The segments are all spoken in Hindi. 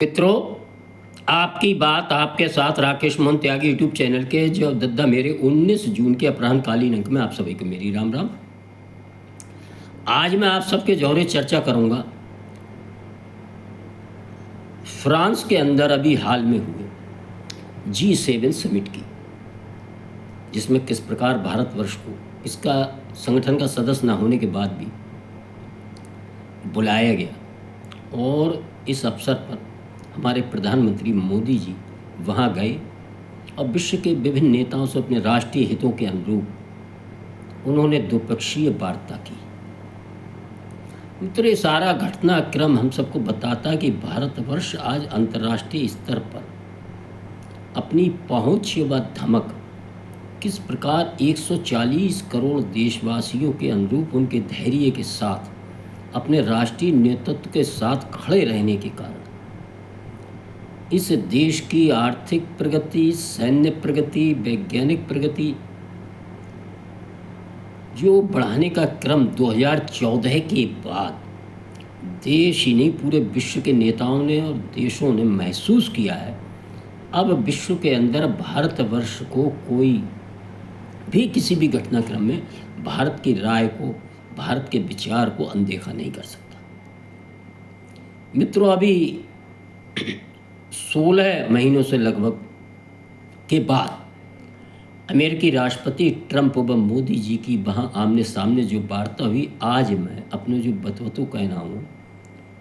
मित्रों, आपकी बात आपके साथ राकेश मोहन त्यागी यूट्यूब चैनल के जो दद्दा मेरे 19 जून के अपराह्नकालीन अंक में आप सभी को मेरी राम राम। आज मैं आप सबके जौरे चर्चा करूंगा फ्रांस के अंदर अभी हाल में हुए G7 समिट की, जिसमें किस प्रकार भारतवर्ष को इसका संगठन का सदस्य न होने के बाद भी बुलाया गया और इस अवसर पर हमारे प्रधानमंत्री मोदी जी वहाँ गए और विश्व के विभिन्न नेताओं से अपने राष्ट्रीय हितों के अनुरूप उन्होंने द्विपक्षीय वार्ता की। मित्रों, ये सारा घटनाक्रम हम सबको बताता है कि भारतवर्ष आज अंतर्राष्ट्रीय स्तर पर अपनी पहुँच व धमक किस प्रकार 140 करोड़ देशवासियों के अनुरूप उनके धैर्य के साथ अपने राष्ट्रीय नेतृत्व के साथ खड़े रहने के कारण इस देश की आर्थिक प्रगति, सैन्य प्रगति, वैज्ञानिक प्रगति जो बढ़ाने का क्रम 2014 के बाद देश ही नहीं पूरे विश्व के नेताओं ने और देशों ने महसूस किया है। अब विश्व के अंदर भारतवर्ष को कोई भी किसी भी घटनाक्रम में भारत की राय को, भारत के विचार को अनदेखा नहीं कर सकता। मित्रों, अभी 16 महीनों से लगभग के बाद अमेरिकी राष्ट्रपति ट्रंप व मोदी जी की वहाँ आमने सामने जो वार्ता हुई, आज मैं अपने जो बतवतों कहना हूँ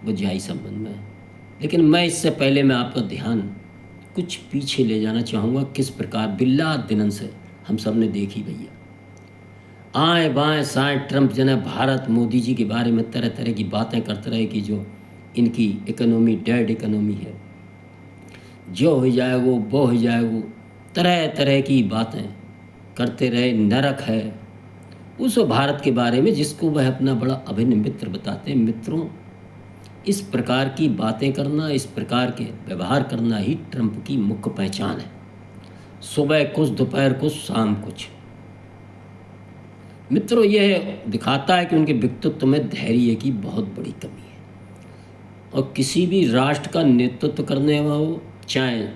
वो जायज़ संबंध में है। लेकिन मैं इससे पहले मैं आपका ध्यान कुछ पीछे ले जाना चाहूँगा। किस प्रकार बिल्ला दिनन से हम सब ने देखी भैया आए बाएँ साएँ ट्रंप जन भारत मोदी जी के बारे में तरह तरह की बातें करते रहे कि जो इनकी इकोनॉमी डेड इकोनॉमी है, जो हो जाए वो हो जाए वो, तरह तरह की बातें करते रहे। नरक है उस भारत के बारे में जिसको वह अपना बड़ा अभिन्न मित्र बताते हैं। मित्रों, इस प्रकार की बातें करना, इस प्रकार के व्यवहार करना ही ट्रंप की मुख्य पहचान है। सुबह कुछ, दोपहर कुछ, शाम कुछ। मित्रों, यह दिखाता है कि उनके व्यक्तित्व में धैर्य की बहुत बड़ी कमी है और किसी भी राष्ट्र का नेतृत्व करने वाला हो, चाहे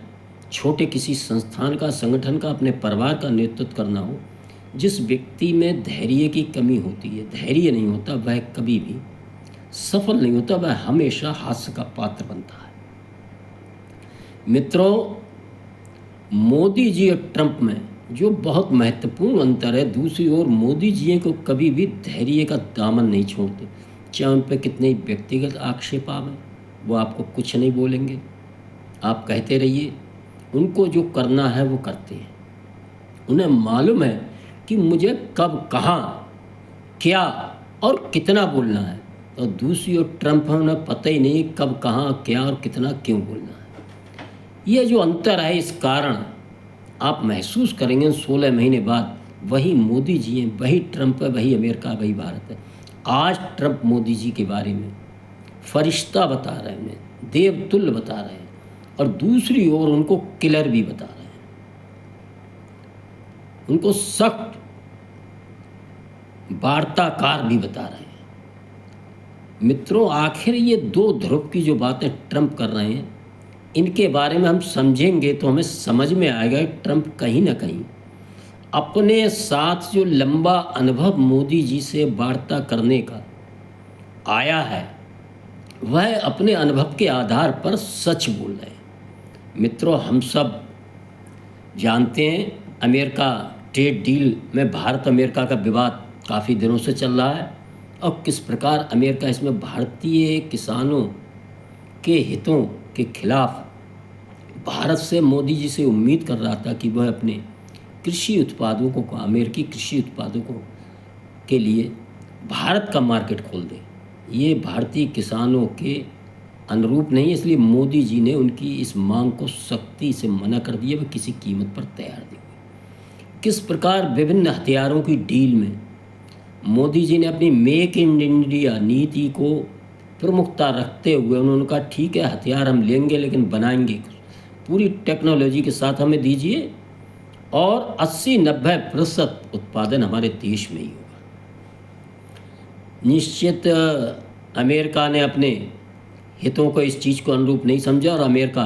छोटे किसी संस्थान का, संगठन का, अपने परिवार का नेतृत्व करना हो, जिस व्यक्ति में धैर्य की कमी होती है, धैर्य नहीं होता, वह कभी भी सफल नहीं होता, वह हमेशा हास्य का पात्र बनता है। मित्रों, मोदी जी और ट्रंप में जो बहुत महत्वपूर्ण अंतर है, दूसरी ओर मोदी जी को कभी भी धैर्य का दामन नहीं छोड़ते। चाहे उन पर कितने व्यक्तिगत आक्षेप आवे, वो आपको कुछ नहीं बोलेंगे। आप कहते रहिए, उनको जो करना है वो करते हैं। उन्हें मालूम है कि मुझे कब, कहाँ, क्या और कितना बोलना है। और दूसरी ओर ट्रंप है, उन्हें पता ही नहीं कब, कहाँ, क्या और कितना क्यों बोलना है। यह जो अंतर है, इस कारण आप महसूस करेंगे 16 महीने बाद वही मोदी जी हैं, वही ट्रंप है, वही अमेरिका, वही भारत है। आज ट्रंप मोदी जी के बारे में फरिश्ता बता रहे हैं, देवतुल्य बता रहे हैं, और दूसरी ओर उनको किलर भी बता रहे हैं, उनको सख्त वार्ताकार भी बता रहे हैं। मित्रों, आखिर ये दो ध्रुव की जो बातें ट्रंप कर रहे हैं, इनके बारे में हम समझेंगे तो हमें समझ में आएगा कि ट्रंप कहीं ना कहीं अपने साथ जो लंबा अनुभव मोदी जी से वार्ता करने का आया है, वह अपने अनुभव के आधार पर सच बोल रहे हैं। मित्रों, हम सब जानते हैं अमेरिका ट्रेड डील में भारत अमेरिका का विवाद काफ़ी दिनों से चल रहा है और किस प्रकार अमेरिका इसमें भारतीय किसानों के हितों के खिलाफ भारत से, मोदी जी से उम्मीद कर रहा था कि वह अपने कृषि उत्पादों को, अमेरिकी कृषि उत्पादों को के लिए भारत का मार्केट खोल दे। ये भारतीय किसानों के अनुरूप नहीं, इसलिए मोदी जी ने उनकी इस मांग को सख्ती से मना कर दिया। वह किसी कीमत पर तैयार नहीं हुई। किस प्रकार विभिन्न हथियारों की डील में मोदी जी ने अपनी मेक इन इंडिया नीति को प्रमुखता रखते हुए उन्होंने कहा, ठीक है, हथियार हम लेंगे लेकिन बनाएंगे पूरी टेक्नोलॉजी के साथ, हमें दीजिए और 80-90% उत्पादन हमारे देश में ही होगा। निश्चित अमेरिका ने अपने हितों को इस चीज़ को अनुरूप नहीं समझा और अमेरिका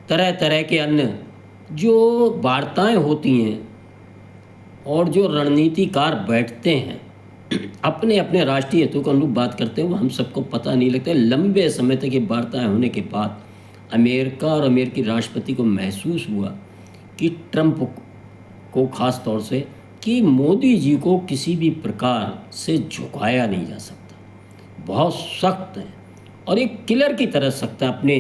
तरह तरह के अन्य जो वार्ताएं होती हैं और जो रणनीतिकार बैठते हैं अपने अपने राष्ट्रीय हितों को अनुरूप बात करते हैं, वो हम सबको पता नहीं लगता। लंबे समय तक ये वार्ताएं होने के बाद अमेरिका और अमेरिकी राष्ट्रपति को महसूस हुआ कि ट्रंप को ख़ास तौर से कि मोदी जी को किसी भी प्रकार से झुकाया नहीं जा सकता। बहुत सख्त है और एक किलर की तरह सख्त है अपने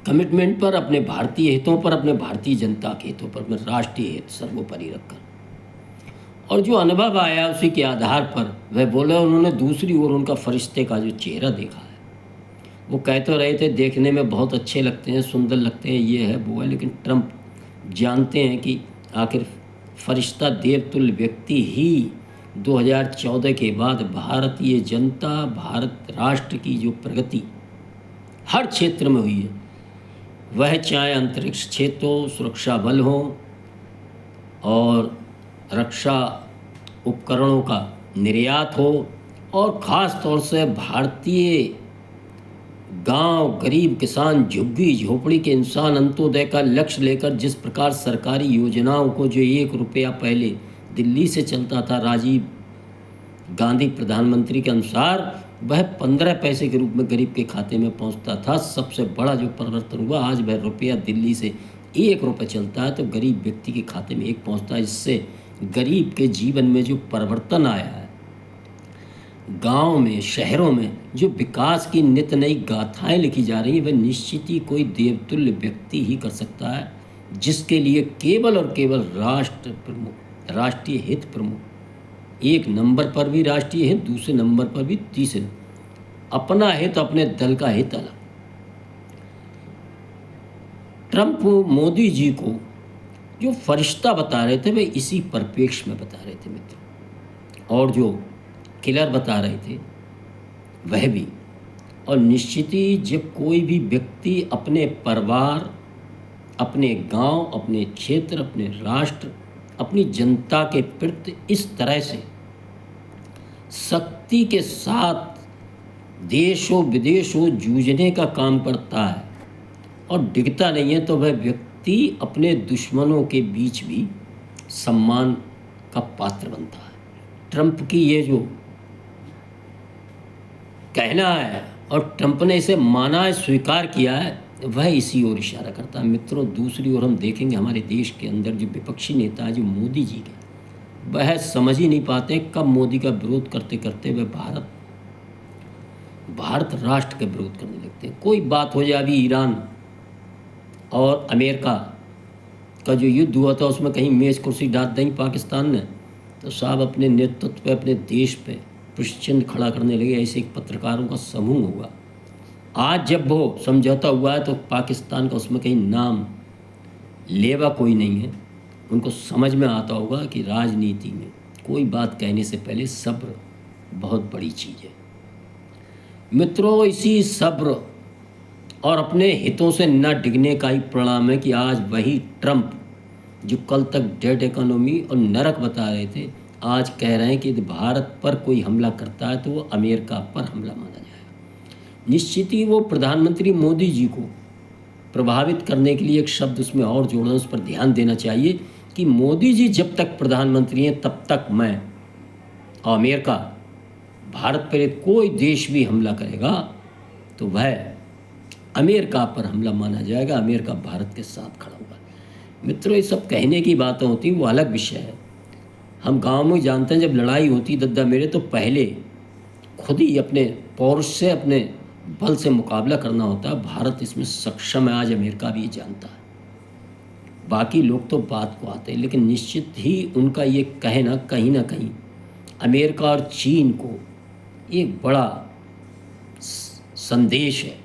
कमिटमेंट पर, अपने भारतीय हितों पर, अपने भारतीय जनता के हितों पर, अपने राष्ट्रीय हित सर्वोपरि रखकर। और जो अनुभव आया उसी के आधार पर वह बोले, उन्होंने दूसरी ओर उनका फरिश्ते का जो चेहरा देखा है, वो कह तो रहे थे देखने में बहुत अच्छे लगते हैं, सुंदर लगते हैं, ये है वो है, लेकिन ट्रंप जानते हैं कि आखिर फरिश्ता देवतुल्य व्यक्ति ही 2014 के बाद भारतीय जनता, भारत राष्ट्र की जो प्रगति हर क्षेत्र में हुई है, वह चाहे अंतरिक्ष क्षेत्र हो, सुरक्षा बल हो और रक्षा उपकरणों का निर्यात हो, और ख़ास तौर से भारतीय गांव, गरीब किसान, झुग्गी झोपड़ी के इंसान अंत्योदय का लक्ष्य लेकर जिस प्रकार सरकारी योजनाओं को जो 1 रुपया पहले दिल्ली से चलता था राजीव गांधी प्रधानमंत्री के अनुसार, वह 15 पैसे के रूप में गरीब के खाते में पहुंचता था। सबसे बड़ा जो परिवर्तन हुआ, आज वह रुपया दिल्ली से 1 रुपये चलता है तो गरीब व्यक्ति के खाते में 1 पहुंचता है। इससे गरीब के जीवन में जो परिवर्तन आया है, गांव में, शहरों में जो विकास की नित नई गाथाएं लिखी जा रही हैं, वह निश्चित ही कोई देवतुल्य व्यक्ति ही कर सकता है, जिसके लिए केवल और केवल राष्ट्र प्रमुख, राष्ट्रीय हित प्रमुख, एक नंबर पर भी राष्ट्रीय हित, दूसरे नंबर पर भी तीसरे, अपना हित, अपने दल का हित अलग। ट्रंप मोदी जी को जो फरिश्ता बता रहे थे, वे इसी परिप्रेक्ष्य में बता रहे थे मित्र, और जो किलर बता रहे थे वह भी। और निश्चित ही जब कोई भी व्यक्ति अपने परिवार, अपने गांव, अपने क्षेत्र, अपने राष्ट्र, अपनी जनता के प्रति इस तरह से शक्ति के साथ देशों विदेशों जूझने का काम करता है और डिगता नहीं है, तो वह व्यक्ति अपने दुश्मनों के बीच भी सम्मान का पात्र बनता है। ट्रंप की ये जो कहना है और ट्रंप ने इसे माना है, स्वीकार किया है, वह इसी ओर इशारा करता है। मित्रों, दूसरी ओर हम देखेंगे हमारे देश के अंदर जो विपक्षी नेता है, जो मोदी जी के, वह समझ ही नहीं पाते कब मोदी का विरोध करते करते वह भारत राष्ट्र का विरोध करने लगते हैं। कोई बात हो जाए, अभी ईरान और अमेरिका का जो युद्ध हुआ था, उसमें कहीं मेज कुर्सी डाल दें पाकिस्तान ने, तो साहब अपने नेतृत्व पे, अपने देश पे प्रश्न खड़ा करने लगे। ऐसे एक पत्रकारों का समूह हुआ। आज जब वो समझौता हुआ है तो पाकिस्तान का उसमें कहीं नाम लेवा कोई नहीं है। उनको समझ में आता होगा कि राजनीति में कोई बात कहने से पहले सब्र बहुत बड़ी चीज़ है। मित्रों, इसी सब्र और अपने हितों से न डिगने का ही परिणाम है कि आज वही ट्रंप जो कल तक डेड इकोनॉमी और नरक बता रहे थे, आज कह रहे हैं कि यदि भारत पर कोई हमला करता है तो वो अमेरिका पर हमला माना जाएगा। निश्चित ही वो प्रधानमंत्री मोदी जी को प्रभावित करने के लिए एक शब्द उसमें और जोड़ना, उस पर ध्यान देना चाहिए कि मोदी जी जब तक प्रधानमंत्री हैं तब तक मैं और अमेरिका, भारत पर कोई देश भी हमला करेगा तो वह अमेरिका पर हमला माना जाएगा, अमेरिका भारत के साथ खड़ा होगा। मित्रों, ये सब कहने की बातें होती हैं, वो अलग विषय है। हम गांव में जानते हैं जब लड़ाई होती दद्दा मेरे, तो पहले खुद ही अपने पौरुष से, अपने बल से मुकाबला करना होता है। भारत इसमें सक्षम है, आज अमेरिका भी ये जानता है। बाकी लोग तो बात को आते हैं, लेकिन निश्चित ही उनका ये कहना कहीं ना कहीं अमेरिका और चीन को एक बड़ा संदेश है,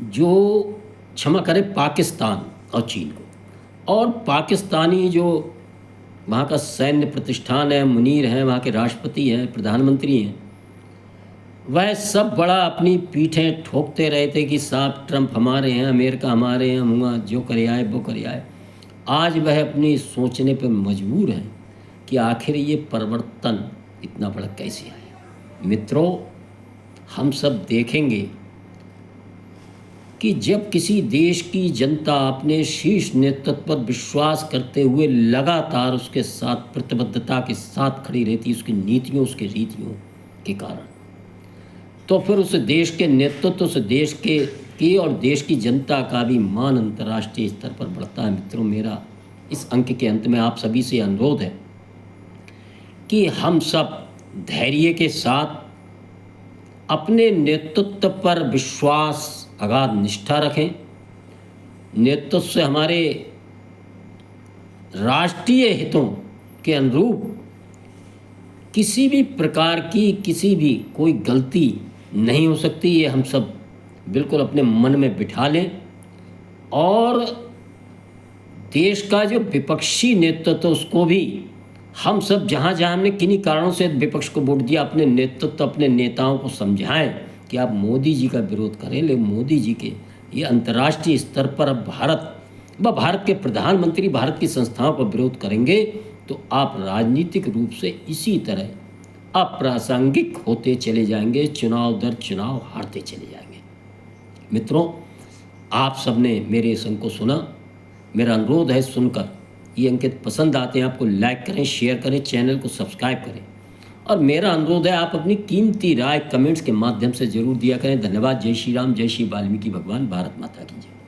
जो क्षमा करें पाकिस्तान और चीन को। और पाकिस्तानी जो वहाँ का सैन्य प्रतिष्ठान है, मुनीर हैं, वहाँ के राष्ट्रपति हैं, प्रधानमंत्री हैं, वह सब बड़ा अपनी पीठें ठोकते रहे थे कि साहब ट्रंप हमारे हैं, अमेरिका हमारे हैं, हुआ जो करे आए वो करे आए। आज वह अपनी सोचने पर मजबूर हैं कि आखिर ये परिवर्तन इतना बड़ा कैसे आया। मित्रों, हम सब देखेंगे कि जब किसी देश की जनता अपने शीर्ष नेतृत्व पर विश्वास करते हुए लगातार उसके साथ प्रतिबद्धता के साथ खड़ी रहती, उसकी नीतियों, उसकी रीतियों के कारण, तो फिर उस देश के नेतृत्व, उस देश के और देश की जनता का भी मान अंतर्राष्ट्रीय स्तर पर बढ़ता है। मित्रों, मेरा इस अंक के अंत में आप सभी से अनुरोध है कि हम सब धैर्य के साथ अपने नेतृत्व पर विश्वास, अगाध निष्ठा रखें। नेतृत्व से हमारे राष्ट्रीय हितों के अनुरूप किसी भी प्रकार की कोई गलती नहीं हो सकती। ये हम सब बिल्कुल अपने मन में बिठा लें। और देश का जो विपक्षी नेतृत्व, उसको भी हम सब जहाँ जहाँ हमने किन्हीं कारणों से विपक्ष को वोट दिया, अपने नेतृत्व, अपने नेताओं को समझाएं कि आप मोदी जी का विरोध करें, लेकिन मोदी जी के ये अंतर्राष्ट्रीय स्तर पर अब भारत के प्रधानमंत्री भारत की संस्थाओं का विरोध करेंगे तो आप राजनीतिक रूप से इसी तरह अप्रासंगिक होते चले जाएंगे, चुनाव दर चुनाव हारते चले जाएंगे। मित्रों, आप सबने मेरे इस अंक को सुना। मेरा अनुरोध है, सुनकर ये अंकित पसंद आते हैं आपको लाइक करें, शेयर करें, चैनल को सब्सक्राइब करें। और मेरा अनुरोध है, आप अपनी कीमती राय कमेंट्स के माध्यम से जरूर दिया करें। धन्यवाद। जय श्री राम, जय श्री वाल्मीकि भगवान, भारत माता की जय।